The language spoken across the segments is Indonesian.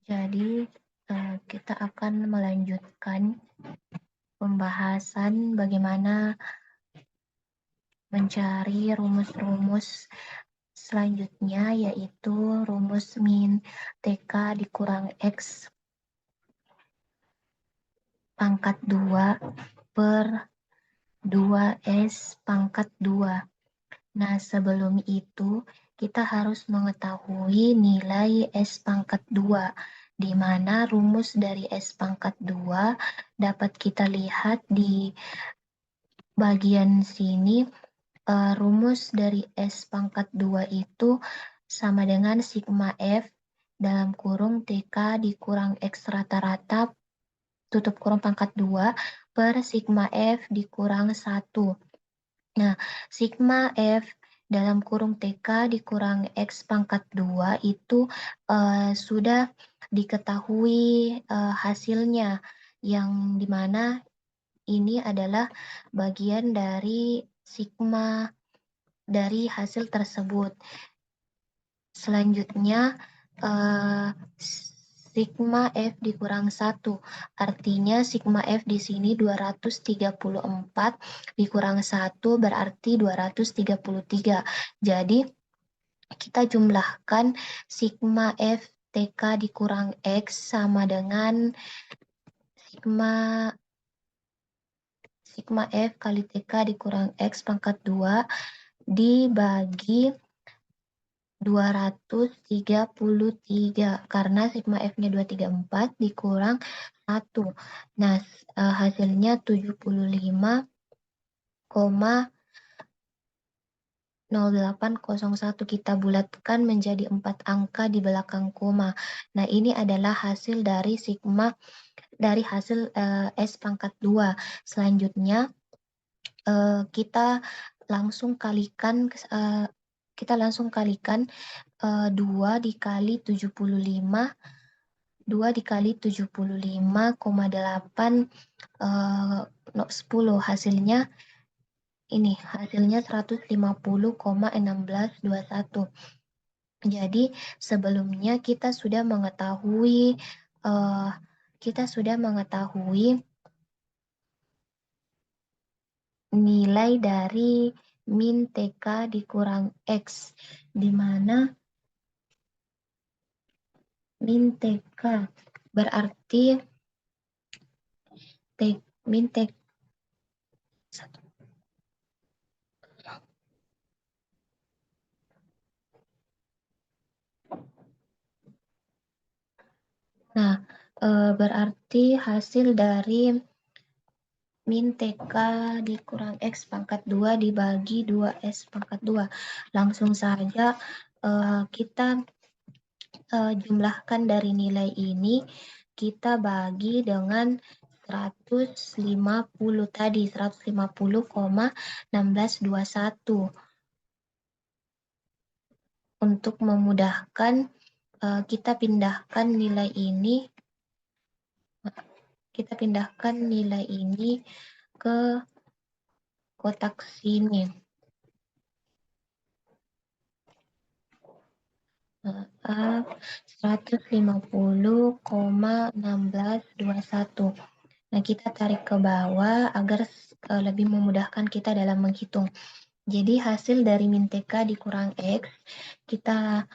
Jadi, kita akan melanjutkan pembahasan bagaimana mencari rumus-rumus selanjutnya, yaitu rumus min TK dikurang X pangkat 2 per 2S pangkat 2. Nah, sebelum itu kita harus mengetahui nilai S pangkat 2, di mana rumus dari S pangkat 2 dapat kita lihat di bagian sini. Rumus dari S pangkat 2 itu sama dengan sigma F dalam kurung TK dikurang X rata-rata tutup kurung pangkat 2 per sigma F dikurang 1. Nah, sigma F dalam kurung TK dikurang X pangkat 2 itu sudah diketahui hasilnya, yang dimana ini adalah bagian dari sigma dari hasil tersebut. Selanjutnya, sigma F dikurang 1. Artinya sigma F di sini 234 dikurang 1 berarti 233. Jadi, kita jumlahkan sigma F TK dikurang X sama dengan sigma F kali TK dikurang X pangkat 2 dibagi 233 karena sigma F-nya 234 dikurang 1. Nah, hasilnya 75,0801 kita bulatkan menjadi 4 angka di belakang koma. Nah, ini adalah hasil dari sigma dari hasil S pangkat 2. Selanjutnya kita langsung kalikan 2 dikali 75, 2 dikali 75,8 10. Hasilnya 150,1621. Jadi sebelumnya kita sudah mengetahui nilai dari min TK dikurang X, di mana min TK berarti min TK berarti hasil dari min TK dikurang X pangkat 2 dibagi 2S pangkat 2. Langsung saja kita jumlahkan dari nilai ini, kita bagi dengan 150 tadi, 150,1621. Untuk memudahkan, kita pindahkan nilai ini ke kotak sini. 150,1621. Nah, kita tarik ke bawah agar lebih memudahkan kita dalam menghitung. Jadi hasil dari min TK dikurang X, kita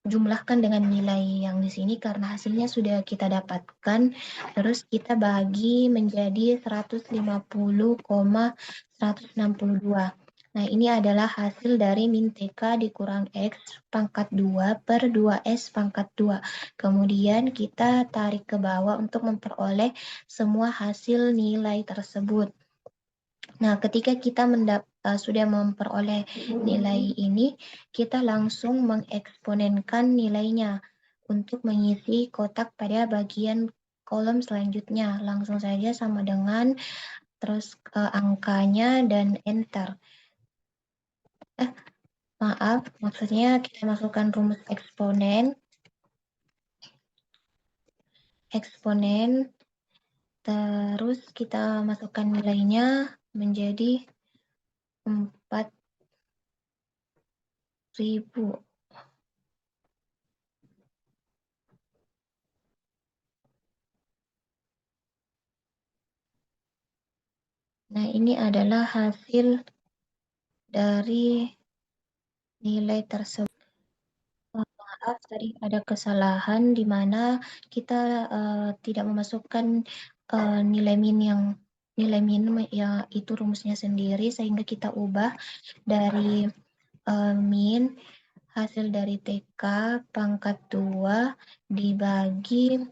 jumlahkan dengan nilai yang di sini karena hasilnya sudah kita dapatkan. Terus kita bagi menjadi 150,162. Nah, ini adalah hasil dari min TK dikurang X pangkat 2 per 2S pangkat 2. Kemudian kita tarik ke bawah untuk memperoleh semua hasil nilai tersebut. Nah, ketika kita sudah memperoleh nilai ini, kita langsung mengeksponenkan nilainya untuk mengisi kotak pada bagian kolom selanjutnya. Langsung saja sama dengan terus angkanya dan enter. Maaf, maksudnya kita masukkan rumus eksponen, terus kita masukkan nilainya menjadi 4.000. Nah, ini adalah hasil dari nilai tersebut. Maaf, tadi ada kesalahan di mana kita tidak memasukkan nilai min yang itu rumusnya sendiri, sehingga kita ubah dari min hasil dari TK pangkat 2 dibagi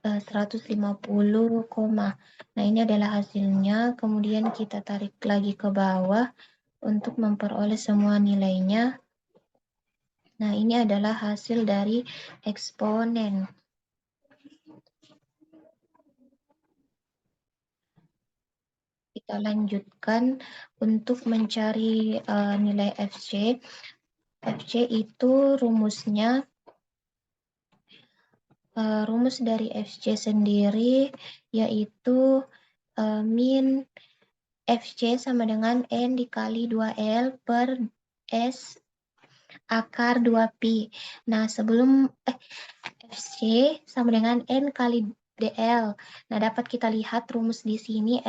150, nah ini adalah hasilnya. Kemudian kita tarik lagi ke bawah untuk memperoleh semua nilainya. Nah, ini adalah hasil dari eksponen. Kita lanjutkan untuk mencari nilai FC. FC itu rumusnya, rumus dari FC sendiri yaitu min FC sama dengan N dikali 2L per S akar 2pi. Nah, sebelum FC sama dengan N kali DL. Nah, dapat kita lihat rumus di sini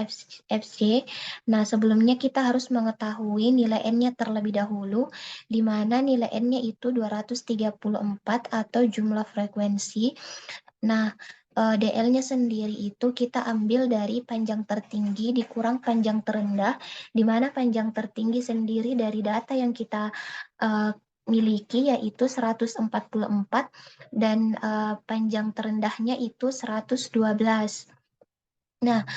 FC. Nah, sebelumnya kita harus mengetahui nilai N-nya terlebih dahulu, di mana nilai N-nya itu 234 atau jumlah frekuensi. Nah, DL-nya sendiri itu kita ambil dari panjang tertinggi dikurang panjang terendah, di mana panjang tertinggi sendiri dari data yang kita miliki yaitu 144 dan panjang terendahnya itu 112. Nah,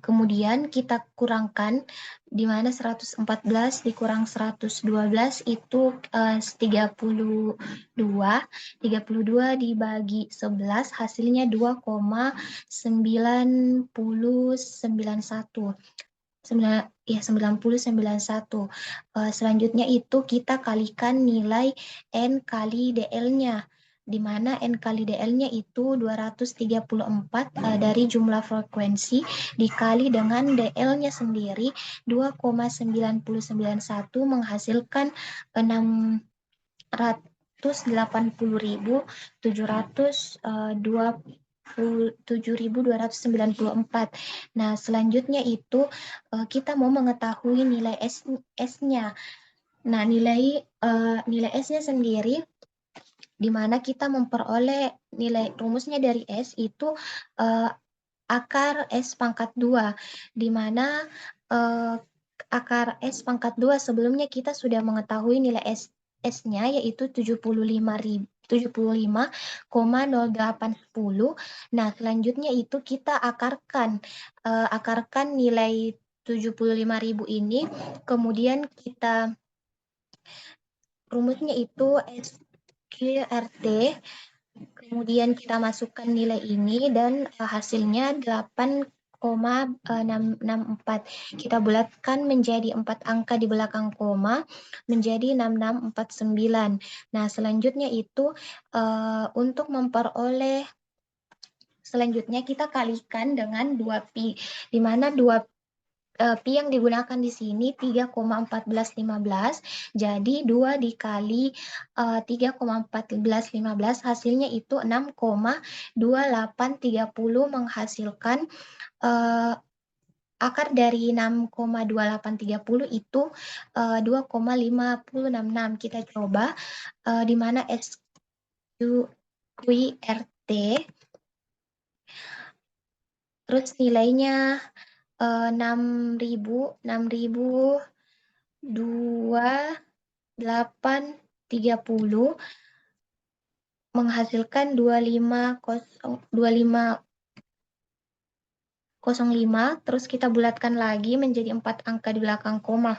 kemudian kita kurangkan, di mana 114 dikurang 112 itu 32. 32 dibagi 11 hasilnya 2,991. 9091. Selanjutnya itu kita kalikan nilai N kali DL-nya, di mana N kali DL-nya itu 234 dari jumlah frekuensi dikali dengan DL-nya sendiri 2,991 menghasilkan 680.797.294. Nah, selanjutnya itu kita mau mengetahui nilai S-nya. Nah, nilai S-nya sendiri, di mana kita memperoleh nilai rumusnya dari S itu akar S pangkat 2, di mana akar S pangkat 2 sebelumnya kita sudah mengetahui nilai S-nya yaitu 75,0810. Nah, selanjutnya itu kita akarkan nilai 75.000 ini, kemudian kita rumusnya itu SQRT, kemudian kita masukkan nilai ini dan hasilnya 8,664. Kita bulatkan menjadi 4 angka di belakang koma menjadi 6649. Nah, selanjutnya itu untuk memperoleh selanjutnya kita kalikan dengan 2pi, di mana 2 pi yang digunakan di sini 3,1415, jadi 2 dikali 3,1415 hasilnya itu 6,2830 menghasilkan akar dari 6,2830 itu 2,5066. Kita coba di mana SQRT terus nilainya 6.02830 menghasilkan 2505, terus kita bulatkan lagi menjadi 4 angka di belakang koma.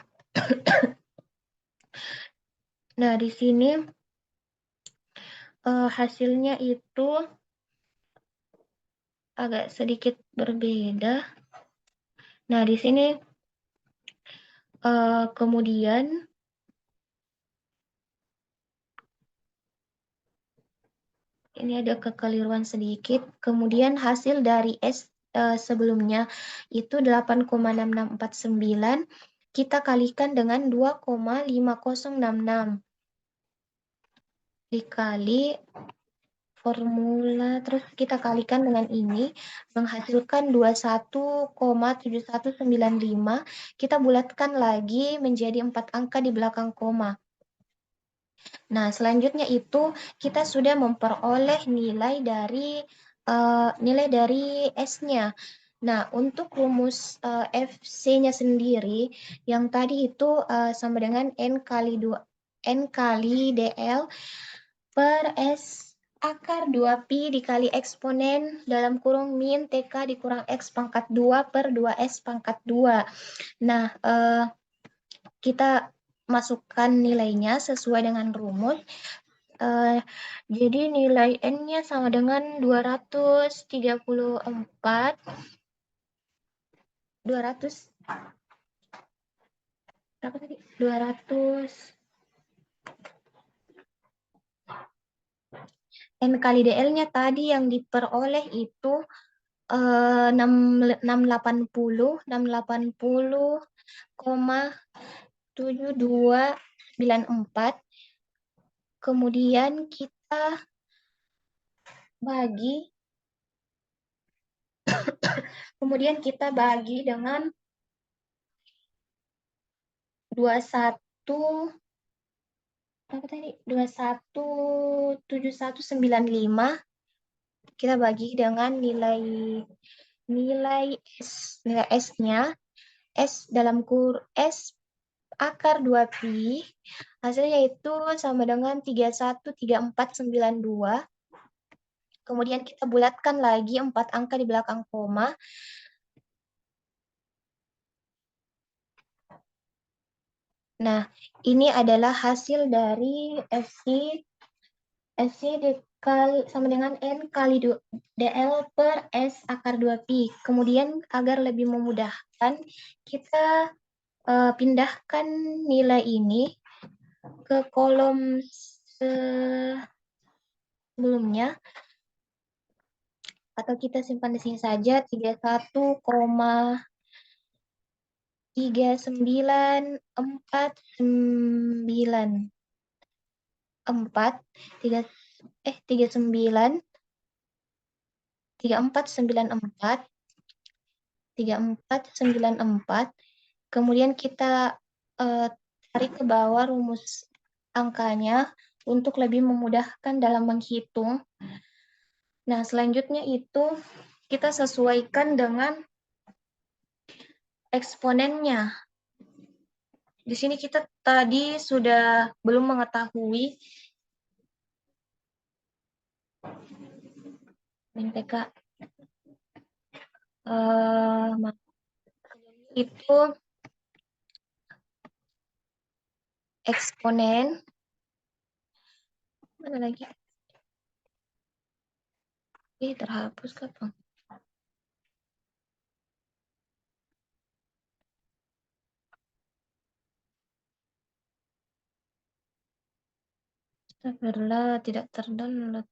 Nah, di sini hasilnya itu agak sedikit berbeda. Nah, di sini kemudian ini ada kekeliruan sedikit. Kemudian hasil dari S sebelumnya itu 8,6649. Kita kalikan dengan 2,5066 dikali formula, terus kita kalikan dengan ini, menghasilkan 21,7195. Kita bulatkan lagi menjadi 4 angka di belakang koma. Nah, selanjutnya itu kita sudah memperoleh nilai dari S-nya. Nah, untuk rumus FC-nya sendiri, yang tadi itu sama dengan N kali DL per S akar 2pi dikali eksponen dalam kurung min TK dikurang X pangkat 2 per 2S pangkat 2. Nah, kita masukkan nilainya sesuai dengan rumus. Jadi nilai N-nya sama dengan 234, 200, berapa tadi? 200, N kali DL-nya tadi yang diperoleh itu 680,7294. Kemudian kita bagi dengan 21, apa tadi? 217195. Kita bagi dengan nilai S-nya, S dalam S akar 2pi, hasilnya itu sama dengan 313492. Kemudian kita bulatkan lagi 4 angka di belakang koma. Nah, ini adalah hasil dari FC dikali sama dengan N kali DL per S akar 2pi. Kemudian agar lebih memudahkan, kita pindahkan nilai ini ke kolom sebelumnya, atau kita simpan di sini saja, 3494. Kemudian kita tarik ke bawah rumus angkanya untuk lebih memudahkan dalam menghitung. Nah, selanjutnya itu kita sesuaikan dengan eksponennya. Di sini kita tadi sudah belum mengetahui MTK itu eksponen, mana lagi? Terhapus kapan? Astagfirullah, tidak terdownload.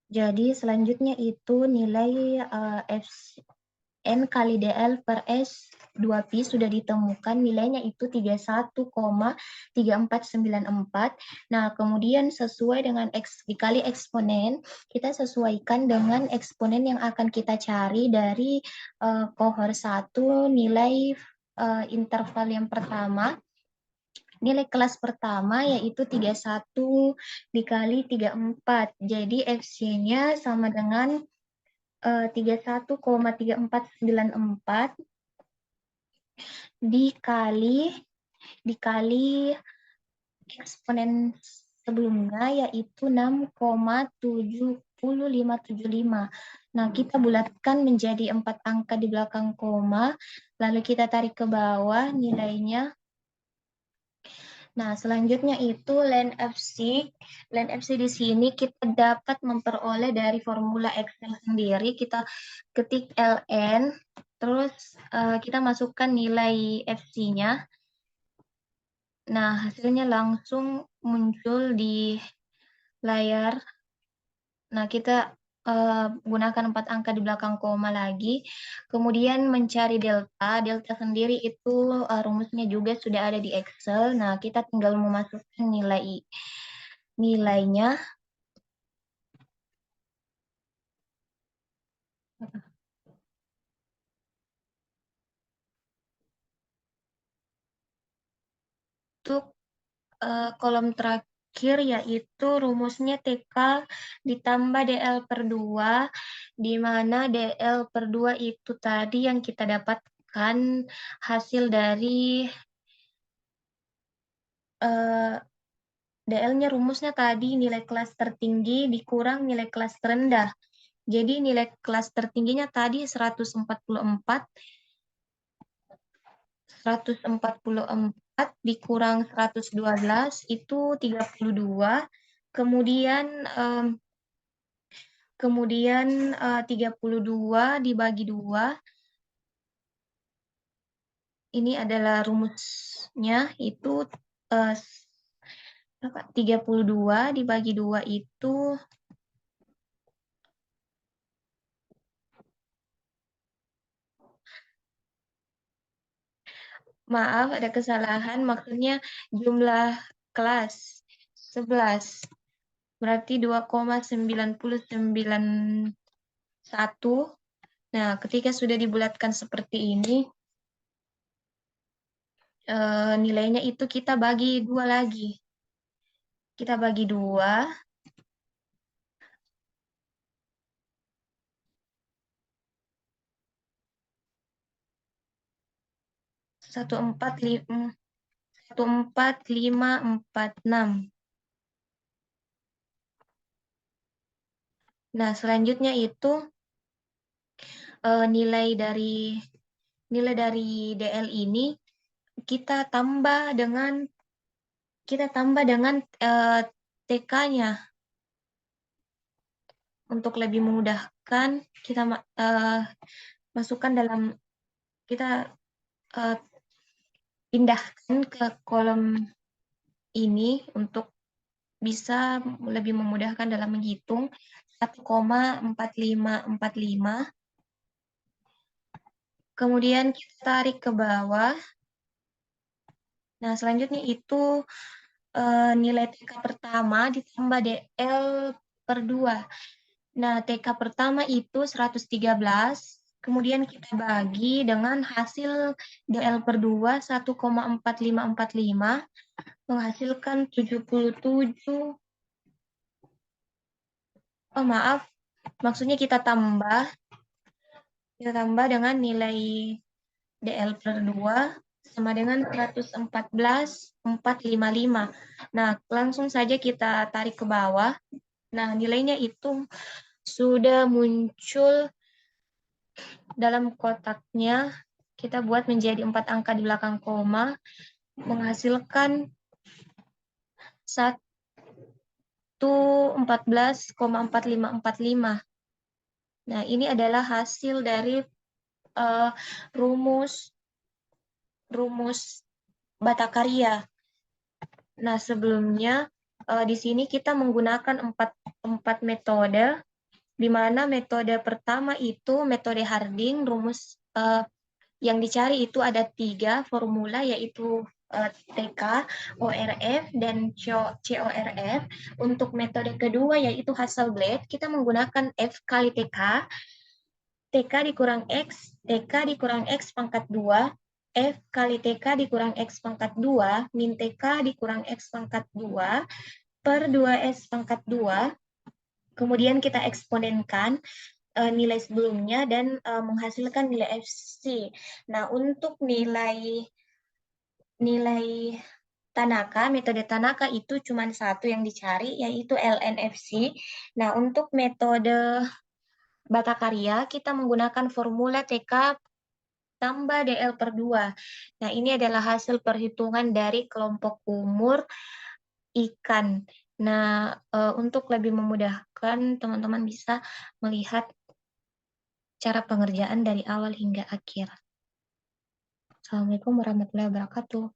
Jadi selanjutnya itu nilai N kali DL per S 2pi sudah ditemukan, nilainya itu 31,3494. Nah, kemudian sesuai dengan X dikali eksponen, kita sesuaikan dengan eksponen yang akan kita cari dari kohor 1, nilai interval yang pertama. Nilai kelas pertama yaitu 31 dikali 34. Jadi FC-nya sama dengan 31,3494 dikali eksponen sebelumnya yaitu 6,7575. Nah, kita bulatkan menjadi 4 angka di belakang koma, lalu kita tarik ke bawah nilainya. Nah, selanjutnya itu len FC. Len FC di sini kita dapat memperoleh dari formula Excel sendiri. Kita ketik ln, terus kita masukkan nilai FC-nya. Nah, hasilnya langsung muncul di layar. Nah, kita gunakan 4 angka di belakang koma lagi, kemudian mencari delta. Delta sendiri itu rumusnya juga sudah ada di Excel. Nah, kita tinggal memasukkan nilainya. Untuk kolom terakhir yaitu rumusnya TK ditambah DL per 2, di mana DL per 2 itu tadi yang kita dapatkan hasil dari DL-nya rumusnya tadi nilai kelas tertinggi dikurang nilai kelas terendah. Jadi nilai kelas tertingginya tadi 144 dikurang 112 itu 32. Kemudian 32 dibagi 2. Ini adalah rumusnya itu 32 dibagi 2 itu maaf ada kesalahan, maksudnya jumlah kelas 11. Berarti 2,991. Nah, ketika sudah dibulatkan seperti ini, nilainya itu kita bagi 2 lagi. Kita bagi 2. 14546. Nah, selanjutnya itu nilai dari DL ini kita tambah dengan TK-nya. Untuk lebih memudahkan, kita masukkan kita pindahkan ke kolom ini untuk bisa lebih memudahkan dalam menghitung. 1,4545. Kemudian kita tarik ke bawah. Nah, selanjutnya itu nilai TK pertama ditambah DL per 2. Nah, TK pertama itu 113, kemudian kita bagi dengan hasil DL per 2 1,4545 menghasilkan 77. Oh, maaf. Maksudnya kita tambah dengan nilai DL per 2 sama dengan 114,455. Nah, langsung saja kita tarik ke bawah. Nah, nilainya itu sudah muncul dalam kotaknya. Kita buat menjadi 4 angka di belakang koma, menghasilkan 114,4545. Nah, ini adalah hasil dari rumus bata karya. Nah, sebelumnya di sini kita menggunakan empat metode, di mana metode pertama itu metode Harding. Rumus yang dicari itu ada 3 formula, yaitu TK, ORF, dan CORF. Untuk metode kedua yaitu Hasselblad, kita menggunakan F kali TK, TK dikurang X, TK dikurang X pangkat 2, F kali TK dikurang X pangkat 2, min TK dikurang X pangkat 2, per 2S pangkat 2. Kemudian kita eksponenkan nilai sebelumnya dan menghasilkan nilai FC. Nah, untuk nilai Tanaka, metode Tanaka itu cuma satu yang dicari, yaitu LNFC. Nah, untuk metode bata karya, kita menggunakan formula TK tambah DL per 2. Nah, ini adalah hasil perhitungan dari kelompok umur ikan. Nah, untuk lebih memudahkan, teman-teman bisa melihat cara pengerjaan dari awal hingga akhir. Assalamualaikum warahmatullahi wabarakatuh.